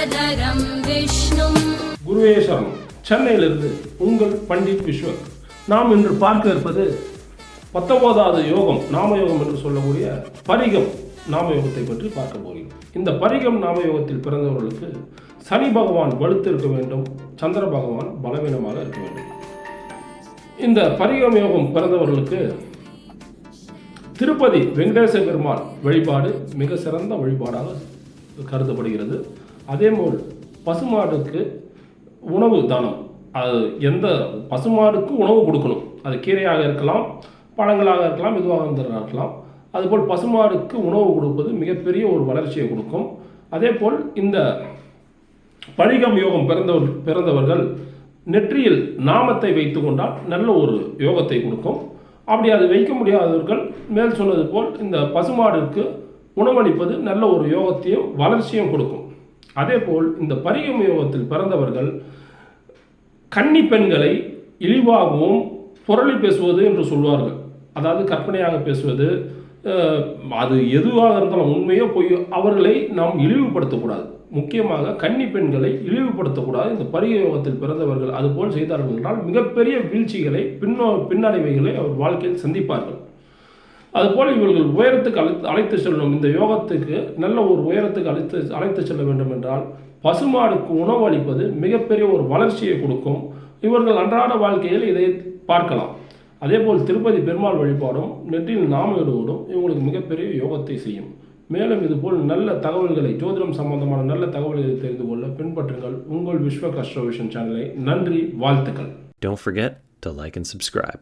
शुक्लाम्बरधरं विष्णुं குருவே சரணம். சென்னையிலிருந்து உங்கள் பண்டிட் விஸ்வர். நாம் இன்று பார்க்க இருப்பது 19வது யோகம், நாமயோகம் என்று சொல்லக்கூடிய பரிகம் நாமயோகத்தை பற்றி பார்க்க போகிறோம். இந்த பரிகம் நாமயோகத்தில் பிறந்தவர்களுக்கு சனி பகவான் வலுத்து இருக்க வேண்டும், சந்திர பகவான் பலவீனமாக இருக்க வேண்டும். இந்த பரிகம் யோகம் பிறந்தவர்களுக்கு திருப்பதி வெங்கடேச பெருமாள் வழிபாடு மிக சிறந்த வழிபாடாக கருதப்படுகிறது. அதேபோல் பசுமாடுக்கு உணவு தானம், அது எந்த பசுமாடுக்கு உணவு கொடுக்கணும், அது கீரையாக இருக்கலாம், பழங்களாக இருக்கலாம், எதுவாக இருக்கலாம். அதுபோல் பசுமாடுக்கு உணவு கொடுப்பது மிகப்பெரிய ஒரு வளர்ச்சியை கொடுக்கும். அதேபோல் இந்த பரிகம் யோகம் பிறந்தவர்கள் நெற்றியில் நாமத்தை வைத்து கொண்டால் நல்ல ஒரு யோகத்தை கொடுக்கும். அப்படி அது வைக்க முடியாதவர்கள் மேல் சொன்னது போல் இந்த பசுமாடுக்கு உணவளிப்பது நல்ல ஒரு யோகத்தையும் வளர்ச்சியும் கொடுக்கும். அதேபோல் இந்த பரிகம் யோகத்தில் பிறந்தவர்கள் கன்னி பெண்களை இழிவாகவும் புரளி பேசுவது என்று சொல்வார்கள். அதாவது கற்பனையாக பேசுவது, அது எதுவாக இருந்தாலும் உண்மையோ பொய்யோ அவர்களை நாம் இழிவுபடுத்தக்கூடாது. முக்கியமாக கன்னி பெண்களை இழிவுபடுத்தக்கூடாது. இந்த பரிக யோகத்தில் பிறந்தவர்கள் அதுபோல் செய்தார்கள் என்றால் மிகப்பெரிய வீழ்ச்சிகளை பின்னடைவுகளை அவர் வாழ்க்கையில் சந்திப்பார்கள். அதுபோல் இவர்கள் உயரத்துக்கு அழைத்து செல்லணும். இந்த யோகத்துக்கு நல்ல ஒரு உயரத்துக்கு அழைத்து செல்ல வேண்டும் என்றால் பசுமாடுக்கு உணவு அளிப்பது மிகப்பெரிய ஒரு வளர்ச்சியை கொடுக்கும். இவர்கள் அன்றாட வாழ்க்கையில் இதை பார்க்கலாம். அதேபோல் திருப்பதி பெருமாள் வழிபாடும் நெற்றியில் நாமயோடும் இவங்களுக்கு மிகப்பெரிய யோகத்தை செய்யும். மேலும் இதுபோல் நல்ல தகவல்களை, ஜோதிடம் சம்பந்தமான நல்ல தகவல்களை தெரிந்து கொள்ள பின்பற்றுங்கள் உங்கள் விஸ்வ அஸ்ட்ரோவிஷன் சேனலை. நன்றி, வாழ்த்துக்கள். Don't forget to like and subscribe.